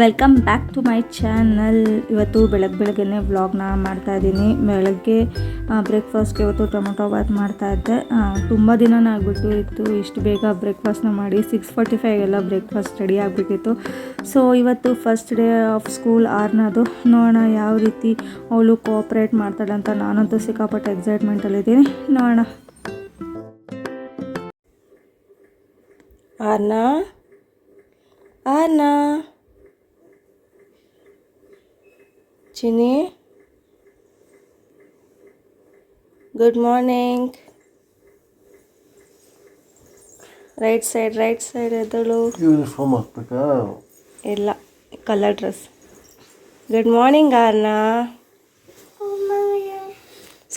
Welcome back to my channel. ಇವತ್ತು ಬೆಳಗ್ಗೆನೇ ವ್ಲಾಗ್ನ ಮಾಡ್ತಾಯಿದ್ದೀನಿ. ಬೆಳಗ್ಗೆ ಬ್ರೇಕ್ಫಾಸ್ಟ್ಗೆ ಇವತ್ತು ಟೊಮೊಟೊ ಬಾತ್ ಮಾಡ್ತಾಯಿದ್ದೆ. ತುಂಬ ದಿನನೇ ಆಗಿಬಿಟ್ಟು ಇತ್ತು ಇಷ್ಟು ಬೇಗ ಬ್ರೇಕ್ಫಾಸ್ಟ್ನ ಮಾಡಿ. 6:45 ಬ್ರೇಕ್ಫಾಸ್ಟ್ ರೆಡಿ ಆಗಿಬಿಟ್ಟಿತ್ತು. ಸೊ ಇವತ್ತು ಫಸ್ಟ್ ಡೇ ಆಫ್ ಸ್ಕೂಲ್ ಆರ್ನದು. ನೋಡೋಣ ಯಾವ ರೀತಿ ಅವಳು ಕೋಆಪ್ರೇಟ್ ಮಾಡ್ತಾಳೆ ಅಂತ. ನಾನಂತೂ ಸಿಕ್ಕಾಪಟ್ಟೆ ಎಕ್ಸೈಟ್ಮೆಂಟಲ್ಲಿದ್ದೀನಿ. ನೋಡೋಣ. Arna Chini, good morning. Right side ಎದಳು. ಯೂನಿಫಾರ್ಮ್ ಹಾಕ್ಬೇಕಾ? ಇಲ್ಲ, colour dress. Good morning Arna.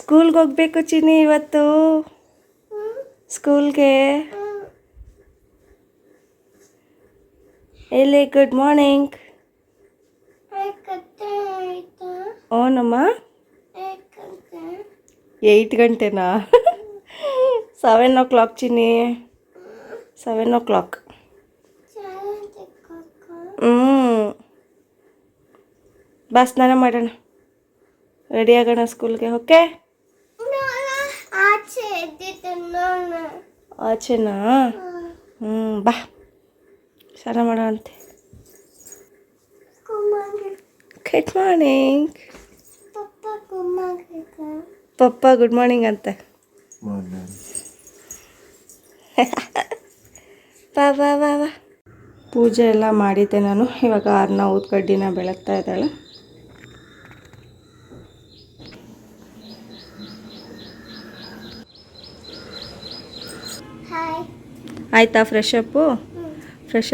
ಸ್ಕೂಲ್ಗೆ ಹೋಗ್ಬೇಕು ಚಿನಿ ಇವತ್ತು. ಸ್ಕೂಲ್ಗೆ ಎಲ್ಲಿ? Good morning. ಓನಮ್ಮ, 8 ಗಂಟೆನಾ? 7 o'clock ಚಿನ್ನಿ, 7 o'clock. ಬಾ, ಸ್ನಾನ ಮಾಡೋಣ, ರೆಡಿ ಆಗೋಣ ಸ್ಕೂಲ್ಗೆ. ಓಕೆ? ಆಚೆನಾ? ಬಾ, ಸ್ನಾನ ಮಾಡೋಣಂತೆ. Good morning. ಪಪ್ಪ ಗುಡ್ ಮಾರ್ನಿಂಗ್ ಅಂತೆ. ಬಾ. ಪೂಜೆ ಎಲ್ಲ ಮಾಡಿದ್ದೆ ನಾನು. ಇವಾಗ ಆರ್ನ ಊದ್ಕಡ್ಡಿನ ಬೆಳಗ್ತಾ ಇದ್ದಾಳೆ. ಆಯಿತಾ ಫ್ರೆಶ್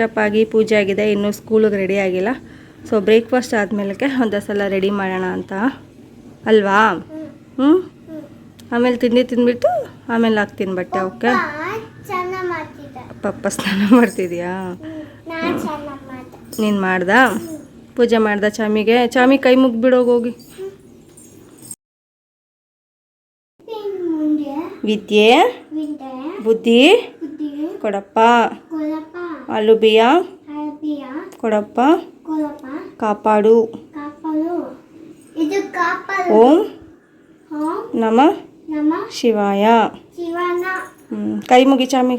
ಅಪ್ ಆಗಿ ಪೂಜೆ ಆಗಿದೆ. ಇನ್ನೂ ಸ್ಕೂಲಿಗೆ ರೆಡಿ ಆಗಿಲ್ಲ. ಸೊ ಬ್ರೇಕ್ಫಾಸ್ಟ್ ಆದಮೇಲೆ ಒಂದೇ ಸಲ ರೆಡಿ ಮಾಡೋಣ ಅಂತ ಅಲ್ವಾ? ಆಮೇಲೆ ತಿಂದ್ಬಿಟ್ಟು ಆಮೇಲೆ ಹಾಕ್ತೀನಿ ಬಟ್ಟೆ. ಓಕೆ? ಪಪ್ಪ ಸ್ನಾನ ಮಾಡ್ತಿದ್ಯಾ? ನೀನು ಮಾಡ್ದಾ? ಪೂಜೆ ಮಾಡ್ದ ಚಾಮಿ ಕೈ ಮುಗ್ಬಿಡೋಗೋಗಿ. ವಿದ್ಯೆ ಬುದ್ಧಿ ಕೊಡಪ್ಪ. ಆಲು ಬಿಯ ಕೊಡಪ್ಪ. ಕಾಪಾಡು. ಓಂ ನಮ ಶಿವಾಯ. ಕೈ ಮುಗಿ ಚಾಮಿ.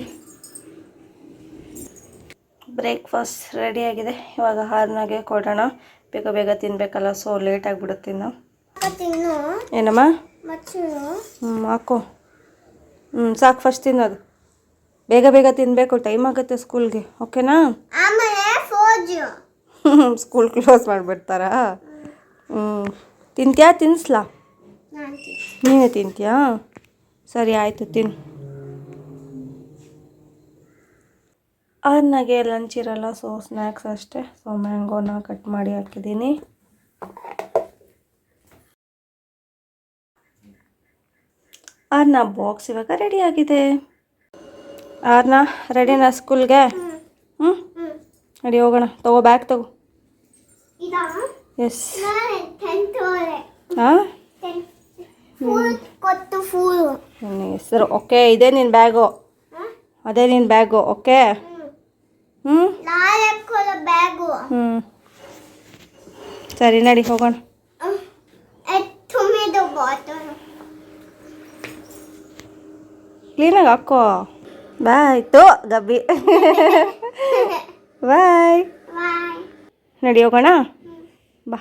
ಬ್ರೇಕ್ಫಾಸ್ಟ್ ರೆಡಿ ಆಗಿದೆ. ಇವಾಗ ಹಾರ್ನಾಗೆ ಕೊಡೋಣ. ಬೇಗ ತಿನ್ಬೇಕಲ್ಲ, ಸೊ ಲೇಟ್ ಆಗಿಬಿಡುತ್ತೆ ಇನ್ನು. ಏನಮ್ಮ? ಹಾಕೋ. ಸಾಕು, ಫಸ್ಟ್ ತಿನ್ನೋದು. ಬೇಗ ತಿನ್ನಬೇಕು, ಟೈಮ್ ಆಗುತ್ತೆ ಸ್ಕೂಲ್ಗೆ. ಓಕೆನಾ? ಸ್ಕೂಲ್ ಕ್ಲೋಸ್ ಮಾಡಿಬಿಡ್ತಾರಾ? ತಿಂತ್ಯಾ? ತಿನ್ನಿಸ್ಲಾ? ನೀನೇ ತಿಂತೀಯಾ? ಸರಿ ಆಯಿತು, ತಿನ್ನು. ಆರ್ನಾಗೆ ಲಂಚ್ ಇರಲ್ಲ, ಸೊ ಸ್ನ್ಯಾಕ್ಸ್ ಅಷ್ಟೇ. ಸೊ ಮ್ಯಾಂಗೋನ ಕಟ್ ಮಾಡಿ ಹಾಕಿದ್ದೀನಿ. ಆರ್ನ ಬಾಕ್ಸ್ ಇವಾಗ ರೆಡಿ ಆಗಿದೆ. ಆರ್ನ ರೆಡಿನಾ ಸ್ಕೂಲ್ಗೆ? ರೆಡಿ, ಹೋಗೋಣ. ತಗೋ, ಬ್ಯಾಗ್ ತಗೋ. ಎಸ್. ಹಾಂ, ನನ್ನ ಹೆಸರು. ಓಕೆ, ಇದೇ ನಿನ್ನ ಬ್ಯಾಗು. ಅದೇ ನಿನ್ನ ಬ್ಯಾಗು. ಓಕೆ? ಸರಿ, ನಡಿ ಹೋಗೋಣ. ಕ್ಲೀನಾಗಿ ಹಾಕೋ. ಬಾಯ್. ಗಬ್ಬಿ. ಬಾಯ್. ನಡಿ ಹೋಗೋಣ. ಬಾ.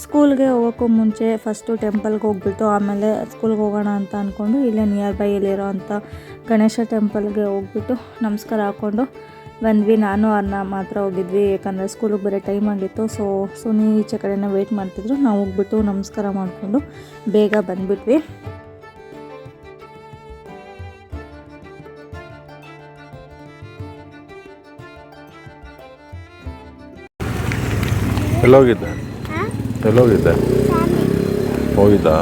ಸ್ಕೂಲ್ಗೆ ಹೋಗೋಕ್ಕೂ ಮುಂಚೆ ಫಸ್ಟು ಟೆಂಪಲ್ಗೆ ಹೋಗ್ಬಿಟ್ಟು ಆಮೇಲೆ ಸ್ಕೂಲ್ಗೆ ಹೋಗೋಣ ಅಂತ ಅಂದ್ಕೊಂಡು ಇಲ್ಲೇ ನಿಯರ್ ಬೈ ಇಲ್ಲಿರೋ ಅಂಥ ಗಣೇಶ ಟೆಂಪಲ್ಗೆ ಹೋಗ್ಬಿಟ್ಟು ನಮಸ್ಕಾರ ಹಾಕ್ಕೊಂಡು ಬಂದ್ವಿ. ನಾನು ಅನ್ನ ಮಾತ್ರ ಹೋಗಿದ್ವಿ, ಯಾಕಂದರೆ ಸ್ಕೂಲಿಗೆ ಬರೋ ಟೈಮ್ ಆಗಿತ್ತು. ಸೊ ಸುನಿ ಈಚೆ ಕಡೆನೇ ವೆಯ್ಟ್ ಮಾಡ್ತಿದ್ರು. ನಾವು ಹೋಗ್ಬಿಟ್ಟು ನಮಸ್ಕಾರ ಮಾಡಿಕೊಂಡು ಬೇಗ ಬಂದ್ಬಿಟ್ವಿ. ಎಲ್ಲೋಗಿದ್ದೆ? ಹೋಗಿದ್ದಾ?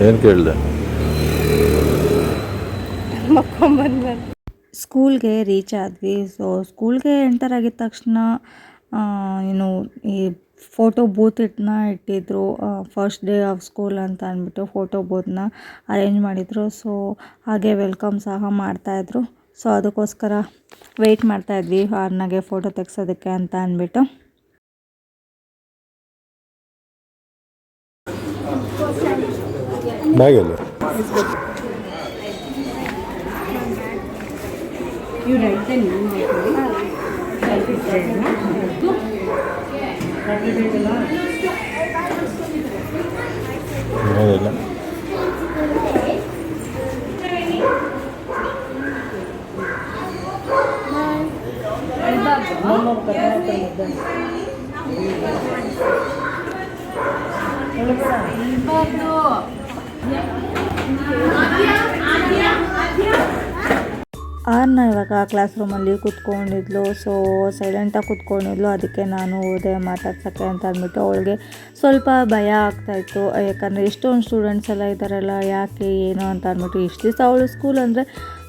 ಏನು ಕೇಳಿದೆ? ಸ್ಕೂಲ್ಗೆ ರೀಚ್ ಆದ್ವಿ. ಸೊ ಸ್ಕೂಲ್ಗೆ ಎಂಟರ್ ಆಗಿದ ತಕ್ಷಣ ಈ ಫೋಟೋ ಬೂತ್ ಇಟ್ಟಿದ್ರು. ಫಸ್ಟ್ ಡೇ ಆಫ್ ಸ್ಕೂಲ್ ಅಂತ ಅಂದ್ಬಿಟ್ಟು ಫೋಟೋ ಬೂತ್ನ ಅರೇಂಜ್ ಮಾಡಿದರು. ಸೊ ಹಾಗೆ ವೆಲ್ಕಮ್ ಸಹ ಮಾಡ್ತಾಯಿದ್ರು. ಸೊ ಅದಕ್ಕೋಸ್ಕರ ವೆಯ್ಟ್ ಮಾಡ್ತಾಯಿದ್ವಿ ಆರ್ನಾಗೆ ಫೋಟೋ ತೆಗ್ಸೋದಕ್ಕೆ ಅಂತ ಅಂದ್ಬಿಟ್ಟು. ಬ್ಯಾಗಲ್ಲಿ ಇಲ್ಲ ಆರ್ನ ಇವಾಗ ಕ್ಲಾಸ್ ರೂಮಲ್ಲಿ ಕೂತ್ಕೊಂಡಿದ್ಲು. ಸೊ ಸೈಲೆಂಟಾಗಿ ಕೂತ್ಕೊಂಡಿದ್ಲು. ಅದಕ್ಕೆ ನಾನು ಹೋದೆ ಮಾತಾಡ್ಸೋಕ್ಕೆ ಅಂತ ಅಂದ್ಬಿಟ್ಟು. ಅವಳಿಗೆ ಸ್ವಲ್ಪ ಭಯ ಆಗ್ತಾಯಿತ್ತು, ಯಾಕಂದರೆ ಎಷ್ಟೊಂದು ಸ್ಟೂಡೆಂಟ್ಸ್ ಎಲ್ಲ ಇದ್ದಾರಲ್ಲ, ಯಾಕೆ ಏನು ಅಂತ ಅಂದ್ಬಿಟ್ಟು. ಇಷ್ಟು ದಿವಸ ಅವಳು ಸ್ಕೂಲ್ ಅಂದರೆ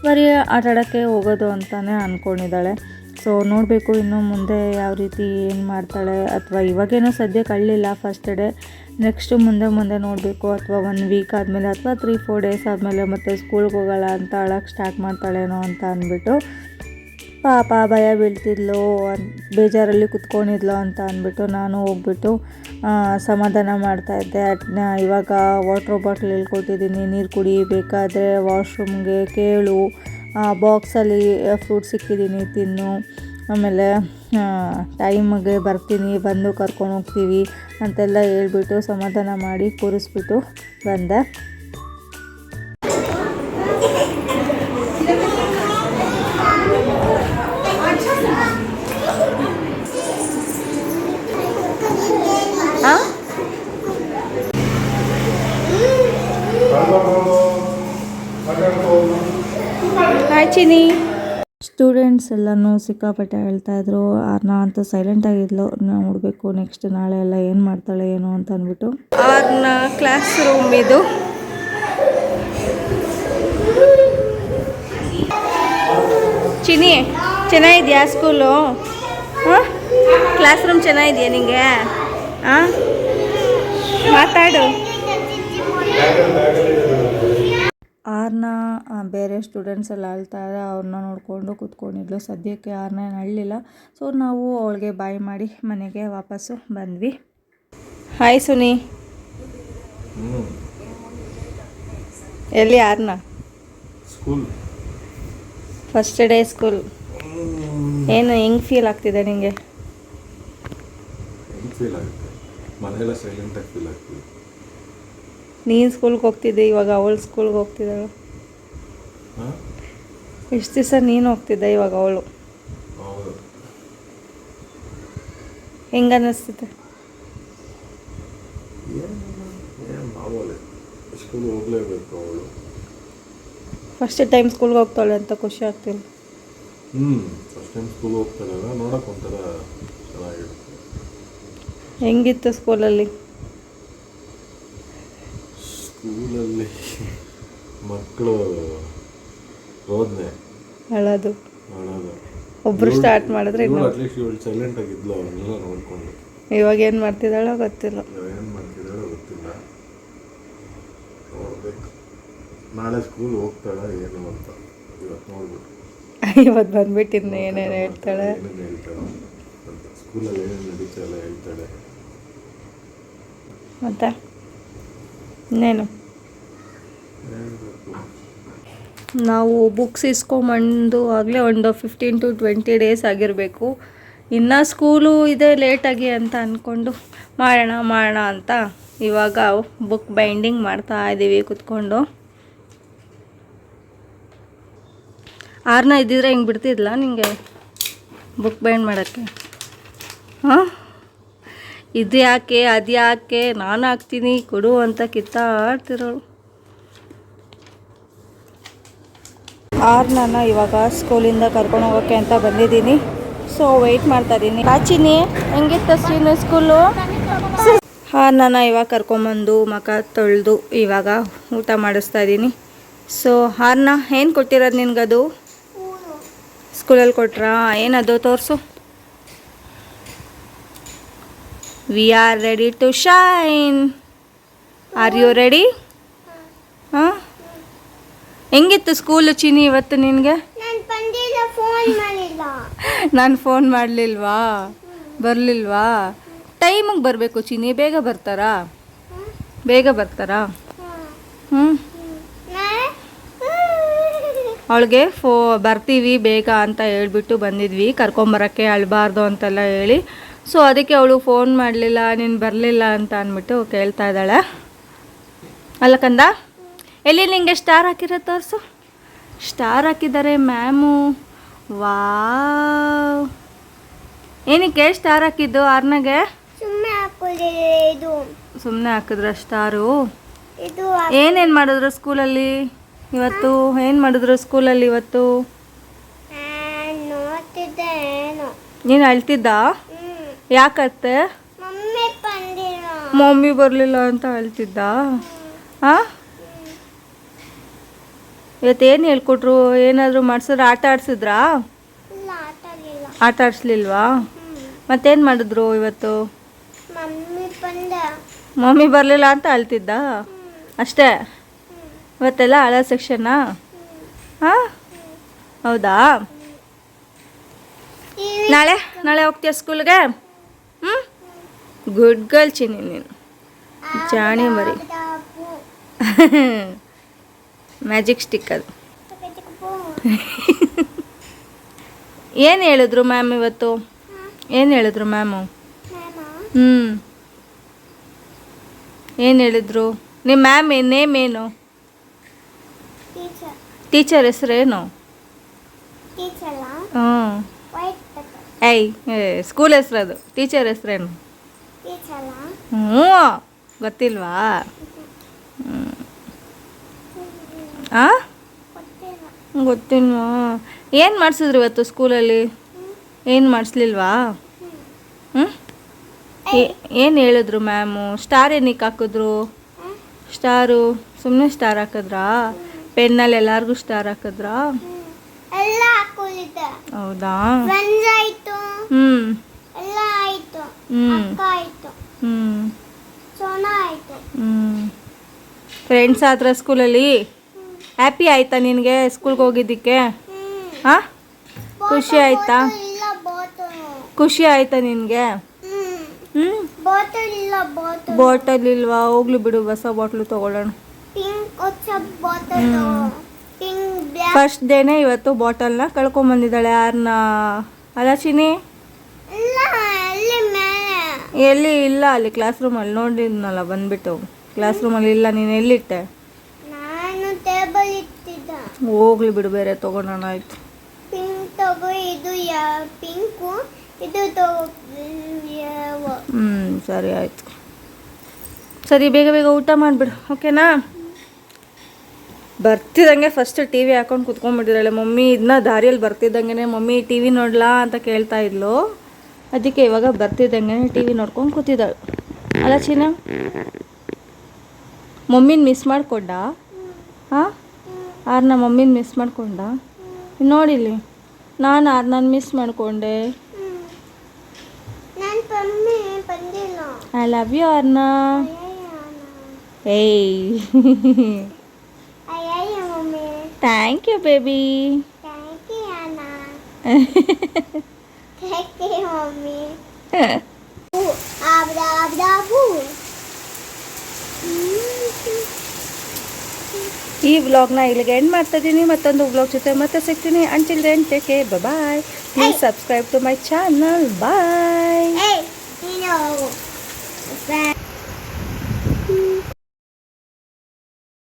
ಬರೀ ಆಟಾಡೋಕ್ಕೆ ಹೋಗೋದು ಅಂತಲೇ ಅಂದ್ಕೊಂಡಿದ್ದಾಳೆ. ಸೊ ನೋಡಬೇಕು ಇನ್ನು ಮುಂದೆ ಯಾವ ರೀತಿ ಏನು ಮಾಡ್ತಾಳೆ, ಅಥವಾ ಇವಾಗೇನೋ ಸದ್ಯಕ್ಕೆ ಅಳ್ಳಿಲ್ಲ ಫಸ್ಟ್ ಡೇ, ನೆಕ್ಸ್ಟು ಮುಂದೆ ನೋಡಬೇಕು, ಅಥವಾ 1 ವೀಕ್ ಆದಮೇಲೆ ಅಥವಾ 3-4 ಡೇಸ್ ಆದಮೇಲೆ ಮತ್ತೆ ಸ್ಕೂಲ್ಗೆ ಹೋಗೋಲ್ಲ ಅಂತ ಅಳಕ್ಕೆ ಸ್ಟಾರ್ಟ್ ಮಾಡ್ತಾಳೇನೋ ಅಂತ ಅಂದ್ಬಿಟ್ಟು. ಪಾಪ ಭಯ ಬೀಳ್ತಿದ್ಲು, ಬೇಜಾರಲ್ಲಿ ಕುತ್ಕೊಂಡಿದ್ಲು ಅಂತ ಅಂದ್ಬಿಟ್ಟು ನಾನು ಹೋಗ್ಬಿಟ್ಟು ಸಮಾಧಾನ ಮಾಡ್ತಾಯಿದ್ದೆ. ಇವಾಗ ವಾಟ್ರ್ ಬಾಟ್ಲ್ ಕೊಟ್ಟಿದ್ದೀನಿ, ನೀರು ಕುಡಿ, ಬೇಕಾದರೆ ವಾಶ್ರೂಮ್ಗೆ ಕೇಳು, ಬಾಕ್ಸಲ್ಲಿ ಫ್ರೂಟ್ಸ್ ಇಕ್ಕಿದ್ದೀನಿ ತಿನ್ನು, ಆಮೇಲೆ ಟೈಮಿಗೆ ಬರ್ತೀನಿ, ಬಂದು ಕರ್ಕೊಂಡು ಹೋಗ್ತೀವಿ ಅಂತೆಲ್ಲ ಹೇಳ್ಬಿಟ್ಟು ಸಮಾಧಾನ ಮಾಡಿ ಕೂರಿಸ್ಬಿಟ್ಟು ಬಂದೆ. ಹಾಯ್ ಚಿನಿ. ಸ್ಟೂಡೆಂಟ್ಸ್ ಎಲ್ಲನೂ ಸಿಕ್ಕಾಪಟ್ಟೆ ಹೇಳ್ತಾಯಿದ್ರು. ಆರ್ನ ಅಂತೂ ಸೈಲೆಂಟಾಗಿದ್ಲು. ನೋಡಬೇಕು ನೆಕ್ಸ್ಟ್ ನಾಳೆ ಎಲ್ಲ ಏನು ಮಾಡ್ತಾಳೆ ಏನು ಅಂತ ಅಂದ್ಬಿಟ್ಟು. ಆರ್ನ ಕ್ಲಾಸ್ ರೂಮ್ ಇದು. ಚಿನಿ, ಚೆನ್ನಾಗಿದೆಯಾ ಸ್ಕೂಲು? ಹಾಂ, ಕ್ಲಾಸ್ ರೂಮ್ ಚೆನ್ನಾಗಿದೆಯಾ ನಿಂಗೆ? ಹಾಂ, ಮಾತಾಡು. ಆರ್ನ ಬೇರೆ ಸ್ಟೂಡೆಂಟ್ಸ್ ಎಲ್ಲ ಅಳ್ತಾರೆ, ಅವ್ರನ್ನ ನೋಡಿಕೊಂಡು ಕೂತ್ಕೊಂಡಿದ್ಲು. ಸದ್ಯಕ್ಕೆ ಆರ್ನ ಏನು ಅಳ್ಳಿಲ್ಲ. ಸೊ ನಾವು ಅವಳಿಗೆ ಬಾಯ್ ಮಾಡಿ ಮನೆಗೆ ವಾಪಸ್ಸು ಬಂದ್ವಿ. ಹಾಯ್ ಸುನಿ. ಎಲ್ಲಿ ಆರ್ನ? School first day school. ಏನು ಹೆಂಗೆ ಫೀಲ್ ಆಗ್ತಿದೆ ನಿಂಗೆ? ಫೀಲ್ ಆಗುತ್ತೆ, ಮನೆಯೆಲ್ಲ ಸೈಲೆಂಟಾಗಿ ಫೀಲ್ ಆಗ್ತಿದೆ. ನೀನು ಸ್ಕೂಲ್ಗೆ ಹೋಗ್ತಿದ್ದೆ, ಇವಾಗ ಅವಳು ಸ್ಕೂಲ್ಗೆ ಹೋಗ್ತಿದ್ದಾಳು. ಎಷ್ಟು ದಿವಸ ನೀನು ಹೋಗ್ತಿದ್ದೆ, ಇವಾಗ ಅವಳು. ಹೆಂಗೆ ಅನ್ನಿಸ್ತಿದೆ? ಸ್ಕೂಲ್ ಹೋಗ್ಲೇಬೇಕು ಅವಳು. ಫಸ್ಟ್ ಟೈಮ್ ಸ್ಕೂಲ್ಗೆ ಹೋಗ್ತಾಳೆ ಅಂತ ಖುಷಿ ಆಗ್ತಿಲ್ಲ? ಫಸ್ಟ್ ಟೈಮ್ ಸ್ಕೂಲ್ ಹೋಗ್ತಾಳಲ್ಲ, ನೋಡೋಕೆ ಒಂಥರ ಚೆನ್ನಾಗಿರುತ್ತೆ. ಹೆಂಗಿತ್ತು ಸ್ಕೂಲಲ್ಲಿ? ಸ್ಕೂಲಲ್ಲಿ ಮಕ್ಕಳು ರೋದನೆ, ಅಳೋದು. ಒಬ್ಬರು ಸ್ಟಾರ್ಟ್ ಮಾಡಿದ್ರೆ ಅಟ್ಲೀಸ್ಟ್ ಇವಳು ಸೈಲೆಂಟ್ ಆಗಿದ್ಲು, ಅವನ್ನೆಲ್ಲ ನೋಡ್ಕೊಂಡು. ಇವಾಗ ಏನು ಮಾಡ್ತಿದ್ದಾಳೋ ಗೊತ್ತಿಲ್ಲ. ಏನು ಮಾಡ್ತಿದ್ದಾಳೋ ಗೊತ್ತಿಲ್ಲ, ನೋಡ್ಬೇಕು. ನಾಳೆ ಸ್ಕೂಲ್ ಹೋಗ್ತಾಳ ಏನು ಅಂತ ಇವತ್ತು ನೋಡ್ಬಿಟ್ಟು. ಇವತ್ತು ಬಂದ್ಬಿಟ್ಟು ಇನ್ನು ಏನೇನು ಹೇಳ್ತಾಳೆ, ಏನೇನು ಹೇಳ್ತಾಳೆ ಅಂತ, ಸ್ಕೂಲಲ್ಲಿ ಏನೇನು ನಡೀತಾಳೆ ಹೇಳ್ತಾಳೆ. ಮತ್ತೆ ಇನ್ನೇನು? ನಾವು ಬುಕ್ಸ್ ಇಸ್ಕೊಂಬಂದು ಆಗಲೇ ಒಂದು 15 to 20 ಡೇಸ್ ಆಗಿರಬೇಕು. ಇನ್ನು ಸ್ಕೂಲು ಇದೆ ಲೇಟಾಗಿ ಅಂತ ಅಂದ್ಕೊಂಡು ಮಾಡೋಣ ಅಂತ ಇವಾಗ ಬುಕ್ ಬೈಂಡಿಂಗ್ ಮಾಡ್ತಾ ಇದ್ದೀವಿ ಕೂತ್ಕೊಂಡು. ಆರ್ನ ಇದ್ದಿದ್ರೆ ಹಿಂಗೆ ಬಿಡ್ತಿದ್ಲ ನಿಂಗೆ ಬುಕ್ ಬೈಂಡ್ ಮಾಡೋಕ್ಕೆ? ಹಾಂ, ಇದು ಯಾಕೆ ಅದು ಯಾಕೆ, ನಾನು ಹಾಕ್ತೀನಿ ಕೊಡು ಅಂತ ಕಿತ್ತಾಡ್ತಿರೋಳು. ಆರ್ನ ಇವಾಗ ಸ್ಕೂಲಿಂದ ಕರ್ಕೊಂಡು ಹೋಗೋಕ್ಕೆ ಅಂತ ಬಂದಿದ್ದೀನಿ. ಸೊ ವೆಯ್ಟ್ ಮಾಡ್ತಾ ಇದ್ದೀನಿ. ಕಾಚಿನಿ, ಹೆಂಗಿತ್ತು ಶ್ರೀನು ಸ್ಕೂಲು? ಆರ್ನ ಇವಾಗ ಕರ್ಕೊಂಬಂದು ಮುಖ ತೊಳೆದು ಇವಾಗ ಊಟ ಮಾಡಿಸ್ತಾ ಇದ್ದೀನಿ. ಸೊ ಆರ್ನ ಏನು ಕೊಟ್ಟಿರೋದು ನಿನ್ಗದು? ಸ್ಕೂಲಲ್ಲಿ ಕೊಟ್ರಾ? ಏನದು ತೋರಿಸು. We are ready to shine. Are you ready? ಹಾಂ, ಹೆಂಗಿತ್ತು ಸ್ಕೂಲು ಚಿನಿ ಇವತ್ತು ನಿನಗೆ? ನಾನು ಫೋನ್ ಮಾಡಲಿಲ್ವಾ, ಬರಲಿಲ್ವಾ? ಟೈಮಿಗೆ ಬರಬೇಕು ಚಿನ್ನಿ. ಬೇಗ ಬರ್ತಾರಾ? ಬೇಗ ಬರ್ತಾರಾ? ಹ್ಞೂ, ಅವಳಿಗೆ ಬರ್ತೀವಿ ಬೇಗ ಅಂತ ಹೇಳ್ಬಿಟ್ಟು ಬಂದಿದ್ವಿ, ಕರ್ಕೊಂಬರೋಕ್ಕೆ, ಅಳಬಾರ್ದು ಅಂತೆಲ್ಲ ಹೇಳಿ. ಸೊ ಅದಕ್ಕೆ ಅವಳು ಫೋನ್ ಮಾಡಲಿಲ್ಲ, ನೀನು ಬರಲಿಲ್ಲ ಅಂತ ಅಂದ್ಬಿಟ್ಟು ಕೇಳ್ತಾ ಇದ್ದಾಳೆ. ಅಲ್ಲ ಕಂದ, ಎಲ್ಲಿ ನಿಂಗೆ ಸ್ಟಾರ್ ಹಾಕಿರೋ ತೋರಿಸು. ಸ್ಟಾರ್ ಹಾಕಿದ್ದಾರೆ ಮ್ಯಾಮು. ವಾವ್, ಏನಕ್ಕೆ ಸ್ಟಾರ್ ಹಾಕಿದ್ದು ಆರ್ನಾಗೆ? ಸುಮ್ಮನೆ ಹಾಕಿದ್ರ ಸ್ಟಾರು? ಏನೇನು ಮಾಡಿದ್ರು ಸ್ಕೂಲಲ್ಲಿ ಇವತ್ತು? ಏನು ಮಾಡಿದ್ರು ಸ್ಕೂಲಲ್ಲಿ ಇವತ್ತು? ನೀನು ಅಳ್ತಿದ್ದ? ಯಾಕತ್ತೆ? ಮಮ್ಮಿ ಬರಲಿಲ್ಲ ಅಂತ ಅಳ್ತಿದ್ದ? ಹಾಂ, ಇವತ್ತೇನು ಹೇಳ್ಕೊಟ್ರು? ಏನಾದರೂ ಮಾಡಿಸಿದ್ರೆ? ಆಟ ಆಡಿಸಿದ್ರಾ? ಆಟ ಆಡಿಸ್ಲಿಲ್ವಾ? ಮತ್ತೇನು ಮಾಡಿದ್ರು ಇವತ್ತು? ಮಮ್ಮಿ ಬರಲಿಲ್ಲ ಅಂತ ಅಳ್ತಿದ್ದ ಅಷ್ಟೇ? ಇವತ್ತೆಲ್ಲ ಹಳ ಸೆಕ್ಷನ್ನಾ? ಹಾಂ, ಹೌದಾ? ನಾಳೆ ಹೋಗ್ತೀಯ ಸ್ಕೂಲ್ಗೆ? ಹ್ಞೂ, ಗುಡ್ ಗರ್ಲ್ ಚಿನ್ನಿ ನೀನು, ಜಾಣಿ ಮರಿ. ಮ್ಯಾಜಿಕ್ ಸ್ಟಿಕ್ ಅದು. ಏನು ಹೇಳಿದ್ರು ಮ್ಯಾಮ್ ಇವತ್ತು? ಏನು ಹೇಳಿದ್ರು ಮ್ಯಾಮು? ಹ್ಞೂ, ಏನು ಹೇಳಿದ್ರು? ನಿಮ್ಮ ಮ್ಯಾಮ್ ನೇಮ್ ಏನು? ಟೀಚರ್ ಹೆಸರೇನು? ಹ್ಞೂ, ಸ್ಕೂಲ್ ಹೆಸ್ರು ಅದು. ಟೀಚರ್ ಹೆಸ್ರೇನು? ಹ್ಞೂ, ಗೊತ್ತಿಲ್ವಾ? ಹಾಂ, ಗೊತ್ತಿಲ್ವಾ? ಏನು ಮಾಡಿಸಿದ್ರು ಇವತ್ತು ಸ್ಕೂಲಲ್ಲಿ? ಏನು ಮಾಡಿಸ್ಲಿಲ್ವಾ? ಹ್ಞೂ, ಏನು ಹೇಳಿದ್ರು ಮ್ಯಾಮು? ಸ್ಟಾರ್ ಏನಕ್ಕೆ ಹಾಕಿದ್ರು? ಸ್ಟಾರು ಸುಮ್ಮನೆ ಸ್ಟಾರ್ ಹಾಕಿದ್ರಾ? ಪೆನ್ನಲ್ಲಿ ಎಲ್ಲರಿಗೂ ಸ್ಟಾರ್ ಹಾಕಿದ್ರಾ? ಹೌದಾ? ಹ್ಞೂ ಫ್ರೆಂಡ್ಸ್ ಆದ್ರ ಸ್ಕೂಲಲ್ಲಿ? ಹ್ಯಾಪಿ ಆಯ್ತಾ ನಿನಗೆ ಸ್ಕೂಲ್ಗೆ ಹೋಗಿದ್ದಕ್ಕೆ? ಹಾಂ, ಖುಷಿ ಆಯ್ತಾ? ಖುಷಿ ಆಯ್ತಾ ನಿನಗೆ? ಹ್ಞೂ, ಬಾಟಲ್ ಇಲ್ವಾ? ಹೋಗ್ಲಿ ಬಿಡು, ಹೊಸ ಬಾಟ್ಲು ತೊಗೊಳ್ಳೋಣ. ಫಸ್ಟ್ ಡೇನೇ ಇವತ್ತು ಬಾಟಲ್ನ ಕಳ್ಕೊಂಬಂದಿದ್ದಾಳೆ ಯಾರನ್ನ? ಅಲ್ಲ ಚಿನಿ? ಎಲ್ಲಿ ಇಲ್ಲ, ಅಲ್ಲಿ ಕ್ಲಾಸ್ ರೂಮಲ್ಲಿ ನೋಡಿದ್ನಲ್ಲ ಬಂದ್ಬಿಟ್ಟು. ಕ್ಲಾಸ್ ರೂಮಲ್ಲಿ ಇಲ್ಲ, ನೀನು ಎಲ್ಲಿಟ್ಟೆ? ಹೋಗ್ಲಿ ಬಿಡು, ಬೇರೆ ತೊಗೊಳೋಣ. ಆಯ್ತು, ಸರಿ ಆಯಿತು. ಸರಿ, ಬೇಗ ಬೇಗ ಊಟ ಮಾಡಿಬಿಡು, ಓಕೆನಾ? ಬರ್ತಿದ್ದಂಗೆ ಫಸ್ಟ್ ಟಿ ವಿ ಹಾಕೊಂಡು ಕುತ್ಕೊಂಡ್ಬಿಟ್ಟಿದ್ದಾಳೆ. ಮಮ್ಮಿ ಇದನ್ನ ದಾರಿಯಲ್ಲಿ ಬರ್ತಿದ್ದಂಗೆ ಮಮ್ಮಿ ಟಿ ವಿ ನೋಡ್ಲಾ ಅಂತ ಕೇಳ್ತಾ ಇದ್ಲು. ಅದಕ್ಕೆ ಇವಾಗ ಬರ್ತಿದ್ದಂಗೆ ಟಿ ವಿ ನೋಡ್ಕೊಂಡು ಕೂತಿದ್ದಾಳೆ. ಅಲ್ಲ ಚೀನಾ, ಮಮ್ಮಿನ ಮಿಸ್ ಮಾಡ್ಕೊಂಡ? ಹಾಂ, ಆರ್ನ ಮಮ್ಮಿನ ಮಿಸ್ ಮಾಡ್ಕೊಂಡ? ನೋಡಿಲಿ, ನಾನು ಆರ್ನ ಮಿಸ್ ಮಾಡಿಕೊಂಡೆ. ಐ ಲವ್ ಯು ಆರ್ನ. ಏಯ್, ಥ್ಯಾಂಕ್ ಯು ಬೇಬಿ. ಈ ವ್ಲಾಗ್ನ ಇಲ್ಲಿಗೆ ಎಂಡ್ ಮಾಡ್ತಾ ಇದ್ದೀನಿ. ಮತ್ತೊಂದು ವ್ಲಾಗ್ ಜೊತೆ ಮತ್ತೆ ಸಿಗ್ತೀನಿ. Until then take care, bye. Please subscribe to my channel. Bye.